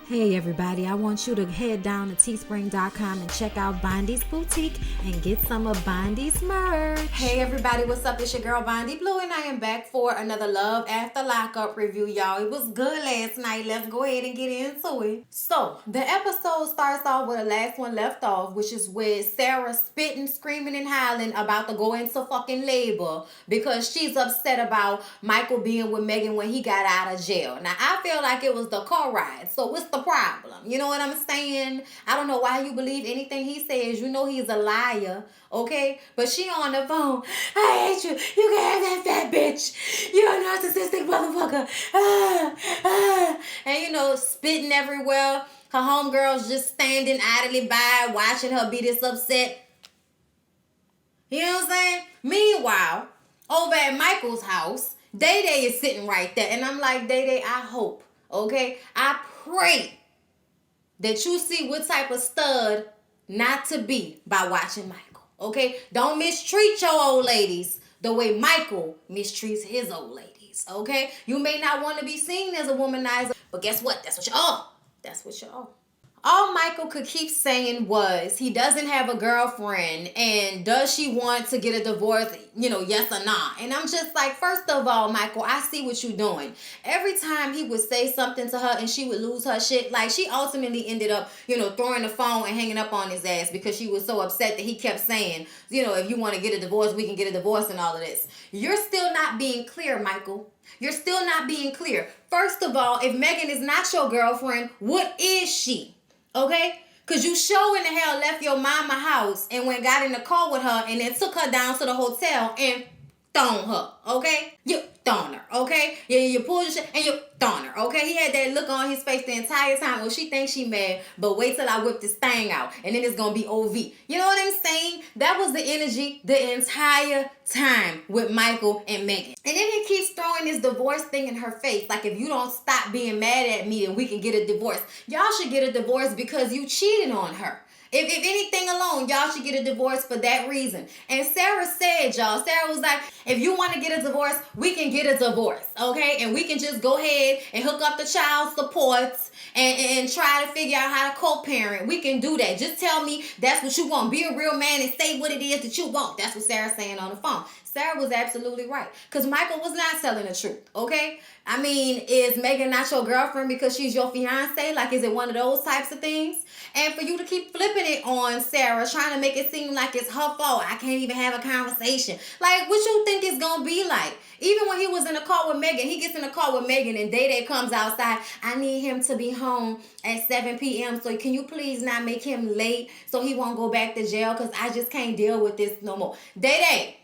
Hey everybody, I want you to head down to teespring.com and check out Bondy's Boutique and get some of Bondy's merch. Hey everybody, what's up? It's your girl Bondy Blue and I am back for another Love After Lockup review, y'all. It was good last night. Let's go ahead and get into it. So, the episode starts off where the last one left off, which is with Sarah spitting, screaming, and howling about to go into fucking labor because she's upset about Michael being with Megan when he got out of jail. Now, I feel like it was the car ride, so what's the problem? You know what I'm saying? I don't know why you believe anything he says. You know he's a liar, okay? But she on the phone. I hate you. You can have that fat bitch. You're a narcissistic motherfucker. And you know, spitting everywhere. Her homegirl's just standing idly by, watching her be this upset. You know what I'm saying? Meanwhile, over at Michael's house, Day Day is sitting right there. And I'm like, Day Day, I hope, okay? I pray that you see what type of stud not to be by watching Michael, okay? Don't mistreat your old ladies the way Michael mistreats his old ladies, okay? You may not want to be seen as a womanizer, but guess what? That's what you are. That's what you are. All Michael could keep saying was he doesn't have a girlfriend and does she want to get a divorce, you know, yes or nah. And I'm just like, first of all, Michael, I see what you're doing. Every time he would say something to her and she would lose her shit, like she ultimately ended up, you know, throwing the phone and hanging up on his ass because she was so upset that he kept saying, you know, if you want to get a divorce, we can get a divorce and all of this. You're still not being clear, Michael. You're still not being clear. First of all, if Megan is not your girlfriend, what is she? Okay? Because you sure in the hell left your mama house and went got in the car with her and then took her down to the hotel and thrown her. Okay? You thrown her. Okay? Yeah, you pulled your shit and you thrown her. Okay? He had that look on his face the entire time. Well, she thinks she mad, but wait till I whip this thing out and then it's going to be OV. You know what I'm saying? That was the energy the entire time with Michael and Megan. And then he keeps throwing this divorce thing in her face. Like, if you don't stop being mad at me, then we can get a divorce. Y'all should get a divorce because you cheated on her. If anything alone, y'all should get a divorce for that reason. And Sarah said, y'all, Sarah was like, if you want to get a divorce, we can get a divorce, okay? And we can just go ahead and hook up the child supports and try to figure out how to co-parent. We can do that. Just tell me that's what you want. Be a real man and say what it is that you want. That's what Sarah's saying on the phone. Sarah was absolutely right. Because Michael was not telling the truth, okay? I mean, is Megan not your girlfriend because she's your fiance? Like, is it one of those types of things? And for you to keep flipping it on Sarah, trying to make it seem like it's her fault. I can't even have a conversation. Like, what you think it's going to be like? Even when he was in the car with Megan, he gets in the car with Megan and Day Day comes outside. I need him to be home at 7 p.m. So can you please not make him late so he won't go back to jail? Because I just can't deal with this no more. Day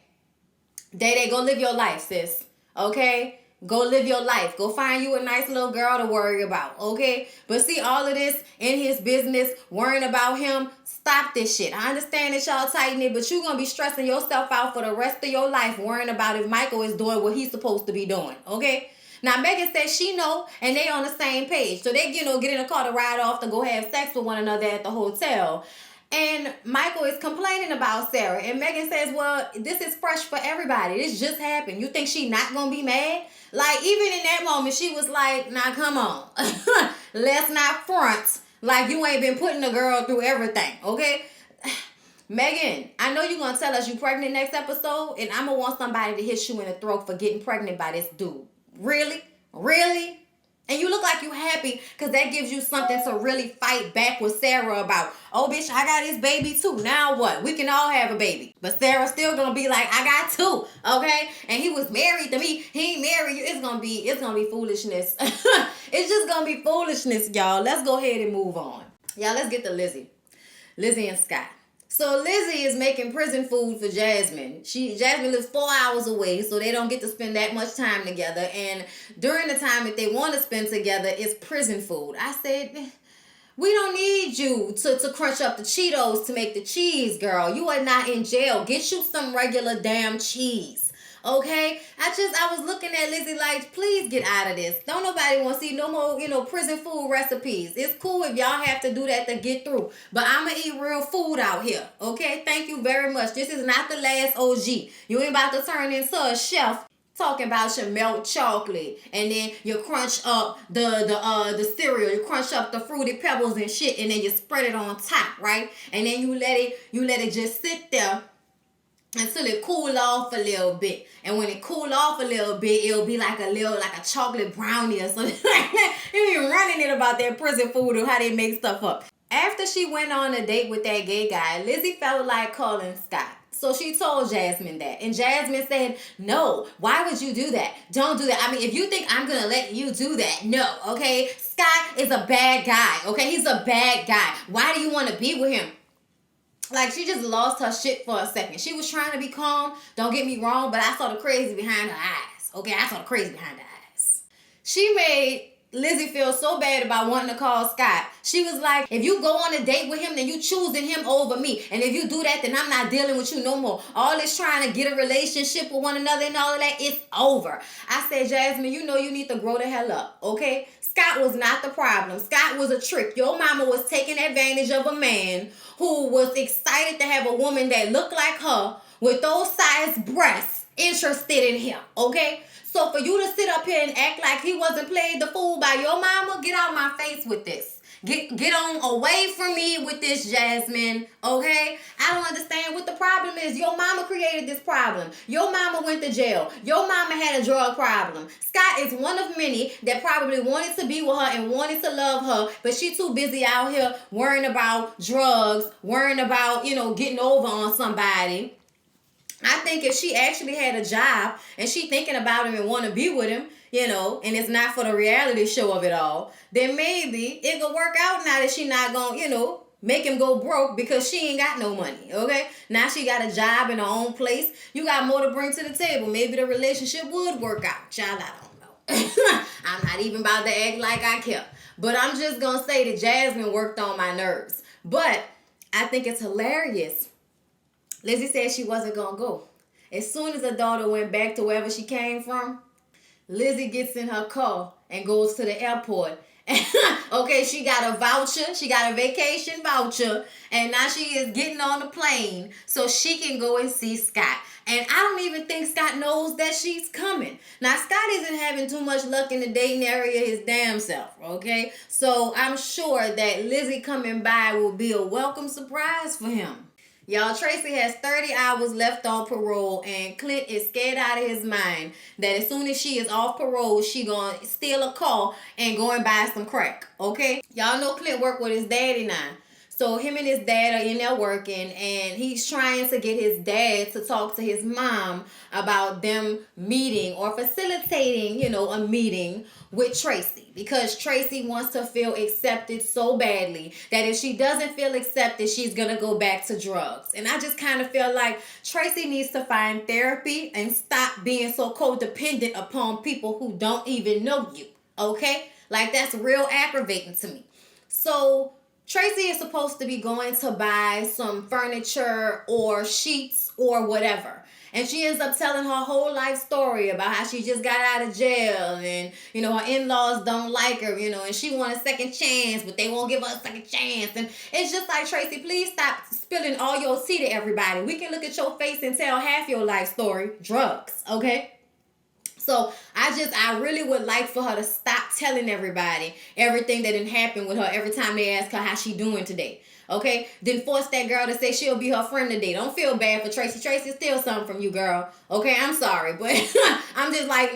Day, go live your life, sis. Okay? Go live your life. Go find you a nice little girl to worry about, okay? But see, all of this in his business, worrying about him, stop this shit. I understand that y'all tighten it, but you're going to be stressing yourself out for the rest of your life worrying about if Michael is doing what he's supposed to be doing, okay? Now, Megan says she know, and they on the same page. So they, you know, get in a car to ride off to go have sex with one another at the hotel. And Michael is complaining about Sarah. And Megan says, well, this is fresh for everybody. This just happened. You think she not going to be mad? Like, even in that moment, she was like, nah, come on. Let's not front like you ain't been putting a girl through everything, okay? Megan, I know you're going to tell us you pregnant next episode, and I'm going to want somebody to hit you in the throat for getting pregnant by this dude. Really? Really? And you look like you happy because that gives you something to really fight back with Sarah about. Oh, bitch, I got this baby too. Now what? We can all have a baby. But Sarah's still going to be like, I got two, okay? And he was married to me. He ain't married you. It's going to be foolishness. It's just going to be foolishness, y'all. Let's go ahead and move on. Y'all, let's get to Lizzie. Lizzie and Scott. So Lizzie is making prison food for Jasmine. Jasmine lives 4 hours away, so they don't get to spend that much time together. And during the time that they want to spend together, it's prison food. I said, we don't need you to crunch up the Cheetos to make the cheese, girl. You are not in jail. Get you some regular damn cheese. Okay? I was looking at Lizzie like, please get out of this. Don't nobody want to see no more, prison food recipes. It's cool if y'all have to do that to get through. But I'm going to eat real food out here. Okay? Thank you very much. This is not the last OG. You ain't about to turn into a chef Talking about your milk chocolate, and then you crunch up the cereal, you crunch up the fruity pebbles and shit, and then you spread it on top, right? And then you let it just sit there until it cool off a little bit. And when it cool off a little bit, it'll be like a chocolate brownie or something like that. You be running it about that prison food or how they make stuff up. After she went on a date with that gay guy, Lizzie felt like calling Scott. So she told Jasmine that. And Jasmine said, no, why would you do that? Don't do that. I mean, if you think I'm going to let you do that, no, okay? Scott is a bad guy, okay? He's a bad guy. Why do you want to be with him? Like, she just lost her shit for a second. She was trying to be calm, don't get me wrong, but I saw the crazy behind her eyes, okay? I saw the crazy behind her eyes. She made Lizzie feel so bad about wanting to call Scott. She was like, if you go on a date with him, then you choosing him over me. And if you do that, then I'm not dealing with you no more. All this trying to get a relationship with one another and all of that, it's over. I said, Jasmine, you know you need to grow the hell up, okay? Scott was not the problem. Scott was a trick. Your mama was taking advantage of a man who was excited to have a woman that looked like her with those size breasts interested in him, okay? So for you to sit up here and act like he wasn't played the fool by your mama, get out my face with this. Get on away from me with this, Jasmine, okay? I don't understand what the problem is. Your mama created this problem. Your mama went to jail. Your mama had a drug problem. Scott is one of many that probably wanted to be with her and wanted to love her, but she too busy out here worrying about drugs, worrying about, getting over on somebody. I think if she actually had a job and she thinking about him and want to be with him, and it's not for the reality show of it all, then maybe it could work out now that she not going, make him go broke because she ain't got no money, okay? Now she got a job in her own place. You got more to bring to the table. Maybe the relationship would work out. Child, I don't know. I'm not even about to act like I care. But I'm just going to say that Jasmine worked on my nerves. But I think it's hilarious. Lizzie said she wasn't going to go. As soon as her daughter went back to wherever she came from, Lizzie gets in her car and goes to the airport. Okay, she got a voucher. She got a vacation voucher. And now she is getting on the plane so she can go and see Scott. And I don't even think Scott knows that she's coming. Now, Scott isn't having too much luck in the dating area his damn self, okay? So I'm sure that Lizzie coming by will be a welcome surprise for him. Y'all, Tracy has 30 hours left on parole, and Clint is scared out of his mind that as soon as she is off parole, she gonna steal a car and go and buy some crack, okay? Y'all know Clint work with his daddy now. So him and his dad are in there working, and he's trying to get his dad to talk to his mom about them meeting or facilitating, a meeting with Tracy, because Tracy wants to feel accepted so badly that if she doesn't feel accepted, she's going to go back to drugs. And I just kind of feel like Tracy needs to find therapy and stop being so codependent upon people who don't even know you, okay? Like, that's real aggravating to me. So Tracy is supposed to be going to buy some furniture or sheets or whatever. And she ends up telling her whole life story about how she just got out of jail and, her in-laws don't like her, and she want a second chance, but they won't give her a second chance. And it's just like, Tracy, please stop spilling all your tea to everybody. We can look at your face and tell half your life story. Drugs, okay? So I really would like for her to stop telling everybody everything that didn't happen with her every time they ask her how she doing today. Okay? Then force that girl to say she'll be her friend today. Don't feel bad for Tracy. Tracy steal something from you, girl. Okay? I'm sorry, but I'm just like,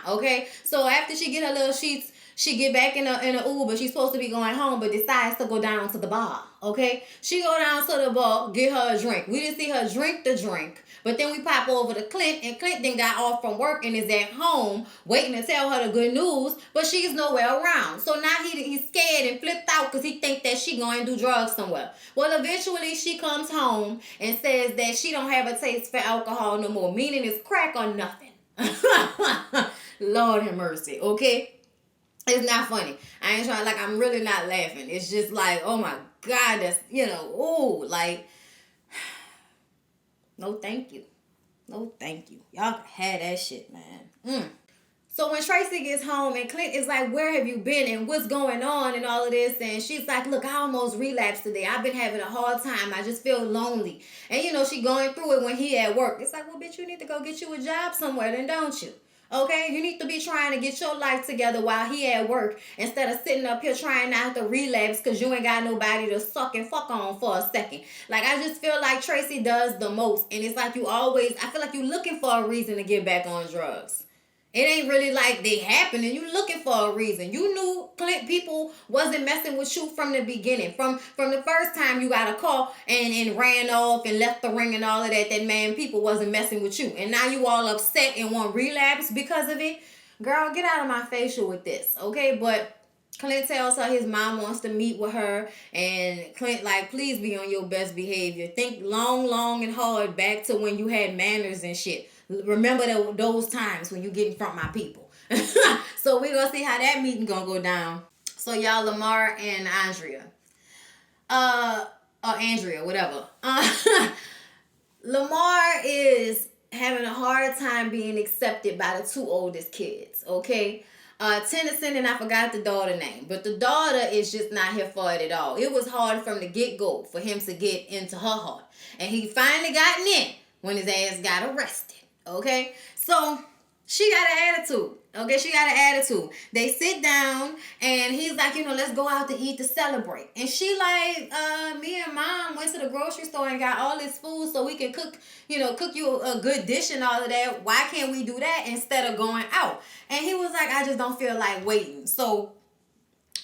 okay? So after she get her little sheets, she get back in a Uber. She's supposed to be going home, but decides to go down to the bar. Okay? She go down to the bar, get her a drink. We didn't see her drink the drink. But then we pop over to Clint, and Clint then got off from work and is at home waiting to tell her the good news, but she's nowhere around. So now he's scared and flipped out because he think that she going to do drugs somewhere. Well, eventually she comes home and says that she don't have a taste for alcohol no more, meaning it's crack or nothing. Lord have mercy, okay? It's not funny. I ain't trying, I'm really not laughing. It's just like, oh my God, that's, no thank you. No thank you. Y'all can have that shit, man. So when Tracy gets home and Clint is like, where have you been and what's going on and all of this? And she's like, look, I almost relapsed today. I've been having a hard time. I just feel lonely. And, she going through it when he at work. It's like, well, bitch, you need to go get you a job somewhere then, don't you? Okay, you need to be trying to get your life together while he at work instead of sitting up here trying not to relapse because you ain't got nobody to suck and fuck on for a second. Like, I just feel like Tracy does the most, and it's like I feel like you looking for a reason to get back on drugs. It ain't really like they happening. You looking for a reason. You knew Clint people wasn't messing with you from the beginning. From the first time you got a call and ran off and left the ring and all of that, that man people wasn't messing with you. And now you all upset and want relapse because of it. Girl, get out of my facial with this, okay? But Clint tells her his mom wants to meet with her, and Clint like, please be on your best behavior. Think long and hard back to when you had manners and shit. Remember those times when you get in front of my people. So we're gonna see how that meeting gonna go down. So y'all, Lamar and Andrea, or Andrea, whatever. Lamar is having a hard time being accepted by the two oldest kids. Okay. Tennyson, and I forgot the daughter name, but the daughter is just not here for it at all. It was hard from the get-go for him to get into her heart, and he finally gotten in when his ass got arrested. Okay, so she got an attitude. Okay, she got an attitude. They sit down and he's like, let's go out to eat to celebrate. And she like, me and mom went to the grocery store and got all this food so we can cook you a good dish and all of that. Why can't we do that instead of going out? And he was like, I just don't feel like waiting. So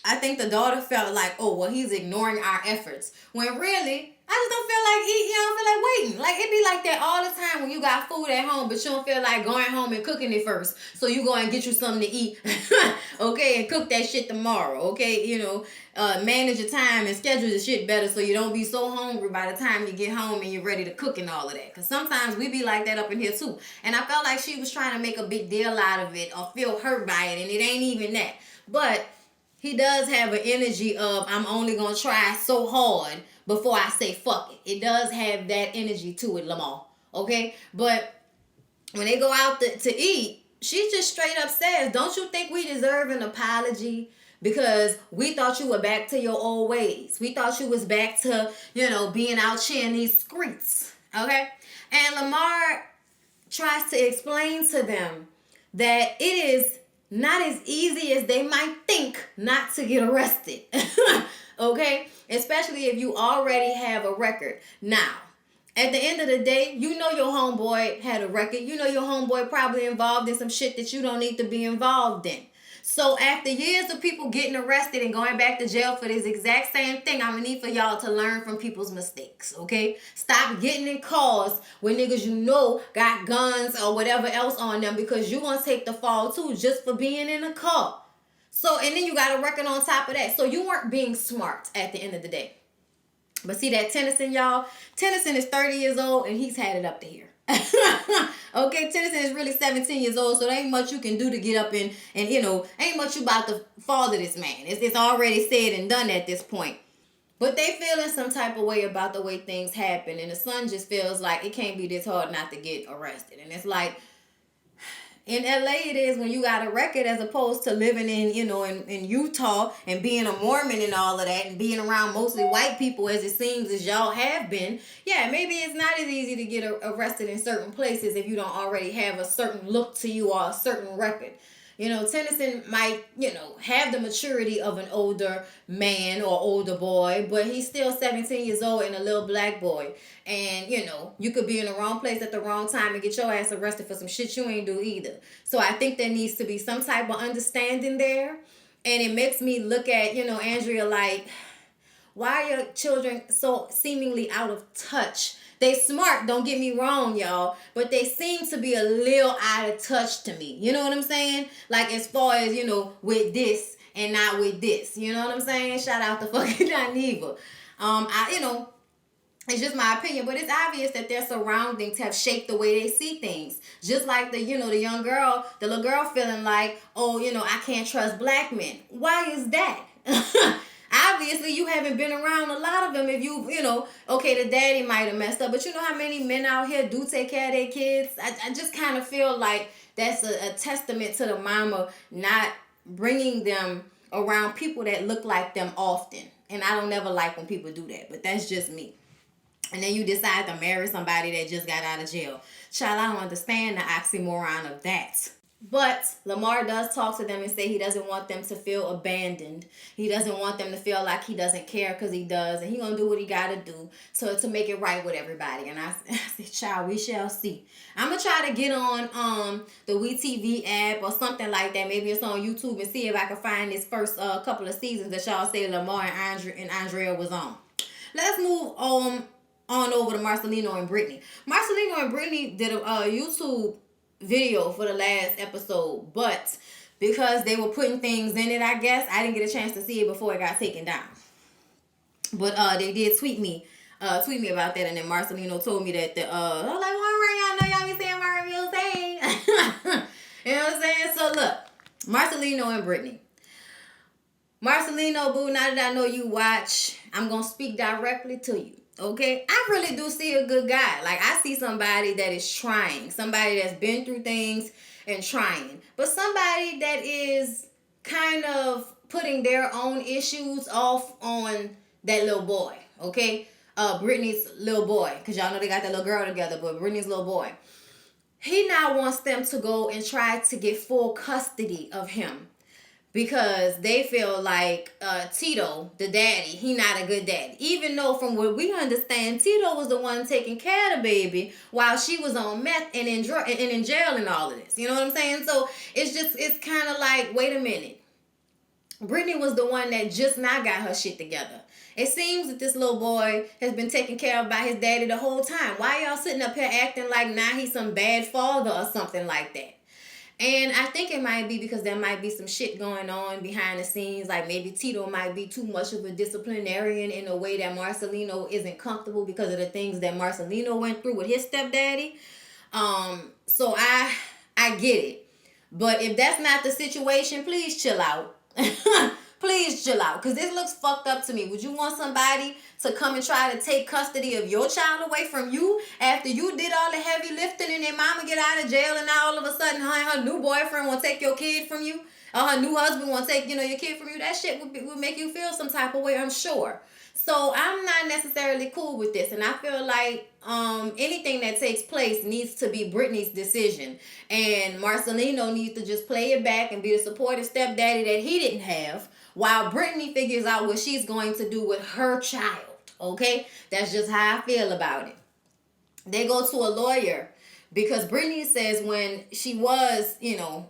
I think the daughter felt like, oh, well, he's ignoring our efforts. When really, I just don't feel like eating. I don't feel like waiting. Like, it be like that all the time when you got food at home, but you don't feel like going home and cooking it first. So you go and get you something to eat, okay, and cook that shit tomorrow, okay? Manage your time and schedule the shit better so you don't be so hungry by the time you get home and you're ready to cook and all of that. Because sometimes we be like that up in here too. And I felt like she was trying to make a big deal out of it or feel hurt by it, and it ain't even that. But he does have an energy of, I'm only going to try so hard before I say fuck it. It does have that energy to it, Lamar. Okay? But when they go out to eat, she just straight up says, don't you think we deserve an apology? Because we thought you were back to your old ways. We thought you was back to, being out here in these streets. Okay? And Lamar tries to explain to them that it is not as easy as they might think not to get arrested. Okay? Especially if you already have a record. Now, at the end of the day, your homeboy had a record. Your homeboy probably involved in some shit that you don't need to be involved in. So after years of people getting arrested and going back to jail for this exact same thing, I'm going to need for y'all to learn from people's mistakes, okay? Stop getting in cars with niggas got guns or whatever else on them, because you're going to take the fall too just for being in a car. So, and then you got a record on top of that. So you weren't being smart at the end of the day. But see that Tennyson, y'all? Tennyson is 30 years old and he's had it up to here. Okay, Tennyson is really 17 years old, so there ain't much you can do to get up and ain't much you about to father this man. It's already said and done at this point. But they feeling some type of way about the way things happen, and the son just feels like it can't be this hard not to get arrested. And it's like, in LA it is when you got a record, as opposed to living in Utah and being a Mormon and all of that and being around mostly white people as it seems as y'all have been. Yeah, maybe it's not as easy to get arrested in certain places if you don't already have a certain look to you or a certain record. Tennyson might, have the maturity of an older man or older boy, but he's still 17 years old and a little black boy. And, you could be in the wrong place at the wrong time and get your ass arrested for some shit you ain't do either. So I think there needs to be some type of understanding there. And it makes me look at, Andrea like, why are your children so seemingly out of touch? They smart, don't get me wrong, y'all, but they seem to be a little out of touch to me. You know what I'm saying? Like, as far as, with this and not with this. You know what I'm saying? Shout out to fucking Dineva. It's just my opinion, but it's obvious that their surroundings have shaped the way they see things. Just like the young girl, the little girl feeling like, oh, I can't trust black men. Why is that? Obviously, you haven't been around a lot of them. If okay, the daddy might have messed up, but you know how many men out here do take care of their kids? I just kind of feel like that's a testament to the mama not bringing them around people that look like them often. And I don't never like when people do that, but that's just me. And then you decide to marry somebody that just got out of jail. Child, I don't understand the oxymoron of that. But Lamar does talk to them and say he doesn't want them to feel abandoned. He doesn't want them to feel like he doesn't care, because he does. And he going to do what he got to do to make it right with everybody. And I said, child, we shall see. I'm going to try to get on the WeTV app or something like that. Maybe it's on YouTube, and see if I can find this first couple of seasons that y'all say Lamar and Andrea was on. Let's move on over to Marcelino and Brittany. Marcelino and Brittany did a YouTube video for the last episode, but because they were putting things in it, I guess I didn't get a chance to see it before it got taken down. But they did tweet me about that, and then Marcelino told me that I was like, well, y'all know y'all be saying my real thing. You know what I'm saying? So look, Marcelino and Brittany. Marcelino, boo, now that I know you watch, I'm gonna speak directly to you. Okay, I really do see a good guy. Like, I see somebody that is trying, somebody that's been through things and trying, but somebody that is kind of putting their own issues off on that little boy. Okay, Brittany's little boy, because y'all know they got that little girl together, but Brittany's little boy, he now wants them to go and try to get full custody of him, because they feel like Tito, the daddy, he not a good daddy. Even though, from what we understand, Tito was the one taking care of the baby while she was on meth and in jail and all of this. You know what I'm saying? So it's kind of like, wait a minute. Brittany was the one that just now got her shit together. It seems that this little boy has been taken care of by his daddy the whole time. Why y'all sitting up here acting like now he's some bad father or something like that? And I think it might be because there might be some shit going on behind the scenes. Like, maybe Tito might be too much of a disciplinarian in a way that Marcelino isn't comfortable because of the things that Marcelino went through with his stepdaddy. So I get it. But if that's not the situation, please chill out. Please chill out, because this looks fucked up to me. Would you want somebody to come and try to take custody of your child away from you after you did all the heavy lifting, and then mama get out of jail, and now all of a sudden her and her new boyfriend will take your kid from you, or her new husband will take, your kid from you? That shit would make you feel some type of way, I'm sure. So I'm not necessarily cool with this, and I feel like anything that takes place needs to be Brittany's decision, and Marcelino needs to just play it back and be the supportive stepdaddy that he didn't have, while Brittany figures out what she's going to do with her child. Okay, that's just how I feel about it. They go to a lawyer because Brittany says when she was,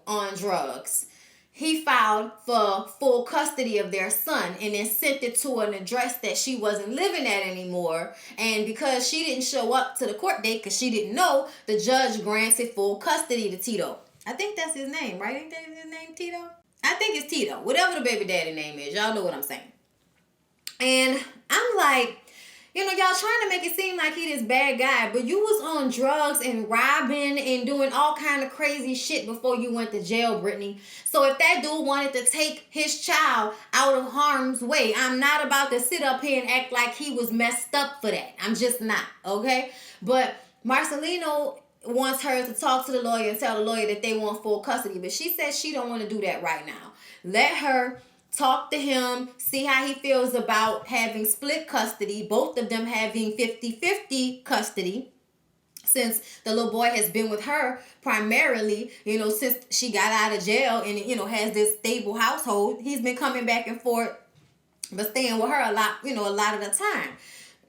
on drugs, he filed for full custody of their son and then sent it to an address that she wasn't living at anymore. And because she didn't show up to the court date because she didn't know, the judge granted full custody to Tito. I think that's his name, right? Ain't that his name, Tito? I think it's Tito. Whatever the baby daddy name is. Y'all know what I'm saying. And I'm like, y'all trying to make it seem like he this bad guy, but you was on drugs and robbing and doing all kind of crazy shit before you went to jail, Brittany. So if that dude wanted to take his child out of harm's way, I'm not about to sit up here and act like he was messed up for that. I'm just not, okay? But Marcelino wants her to talk to the lawyer and tell the lawyer that they want full custody, but she says she don't want to do that right now. Let her talk to him, see how he feels about having split custody, both of them having 50-50 custody, since the little boy has been with her primarily, since she got out of jail and, has this stable household. He's been coming back and forth, but staying with her a lot of the time.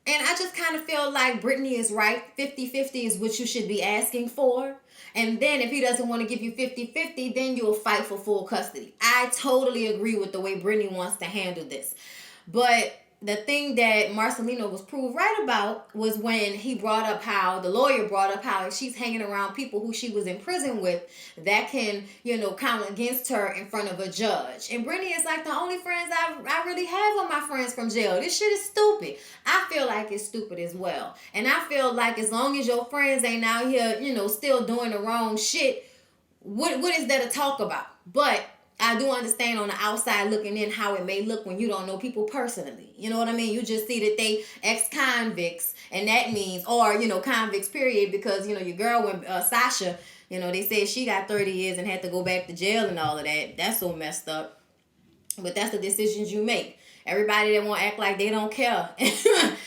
And I just kind of feel like Brittany is right. 50-50 is what you should be asking for. And then if he doesn't want to give you 50-50, then you'll fight for full custody. I totally agree with the way Brittany wants to handle this. But the thing that Marcelino was proved right about was when he brought up how, the lawyer brought up how she's hanging around people who she was in prison with that can, count against her in front of a judge. And Brittany is like, the only friends I really have are my friends from jail. This shit is stupid. I feel like it's stupid as well. And I feel like as long as your friends ain't out here, still doing the wrong shit, what is there to talk about? But I do understand on the outside looking in how it may look when you don't know people personally. You know what I mean? You just see that they ex-convicts, and that means, or, convicts period, because, your girl, when Sasha, they said she got 30 years and had to go back to jail and all of that. That's so messed up. But that's the decisions you make. Everybody that want to act like they don't care,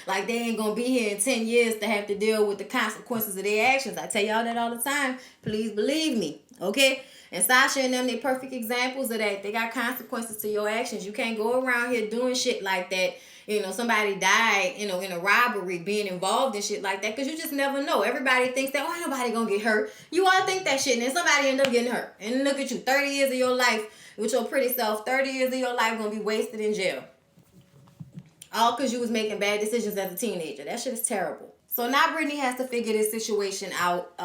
like they ain't gonna be here in 10 years to have to deal with the consequences of their actions. I tell y'all that all the time. Please believe me, okay? And Sasha and them, they perfect examples of that. They got consequences to your actions. You can't go around here doing shit like that. You know, somebody died, you know, in a robbery, being involved in shit like that, because you just never know. Everybody thinks that, oh, ain't nobody gonna get hurt. You all think that shit, and then somebody end up getting hurt. And look at you, 30 years of your life with your pretty self, 30 years of your life gonna be wasted in jail. All because you was making bad decisions as a teenager. That shit is terrible. So now Brittany has to figure this situation out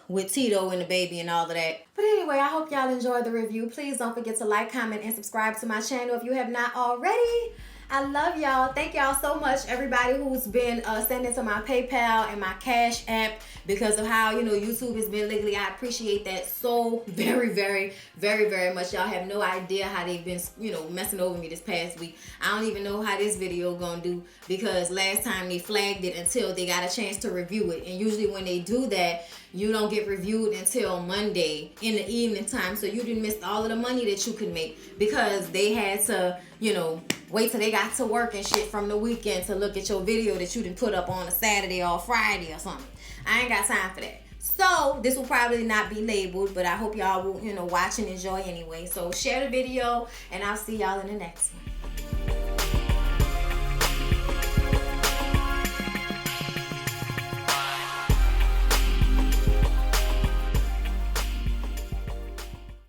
with Tito and the baby and all of that. But anyway, I hope y'all enjoyed the review. Please don't forget to like, comment, and subscribe to my channel if you have not already. I love y'all. Thank y'all so much, everybody who's been sending to my PayPal and my Cash App because of how, you know, YouTube has been lately. I appreciate that so very, very, very, very much. Y'all have no idea how they've been, you know, messing over me this past week. I don't even know how this video gonna do because last time they flagged it until they got a chance to review it. And usually when they do that, you don't get reviewed until Monday in the evening time. So you didn't miss all of the money that you could make because they had to, you know, wait till they got to work and shit from the weekend to look at your video that you didn't put up on a Saturday or Friday or something. I ain't got time for that. So this will probably not be labeled, but I hope y'all will, you know, watch and enjoy anyway. So share the video and I'll see y'all in the next one.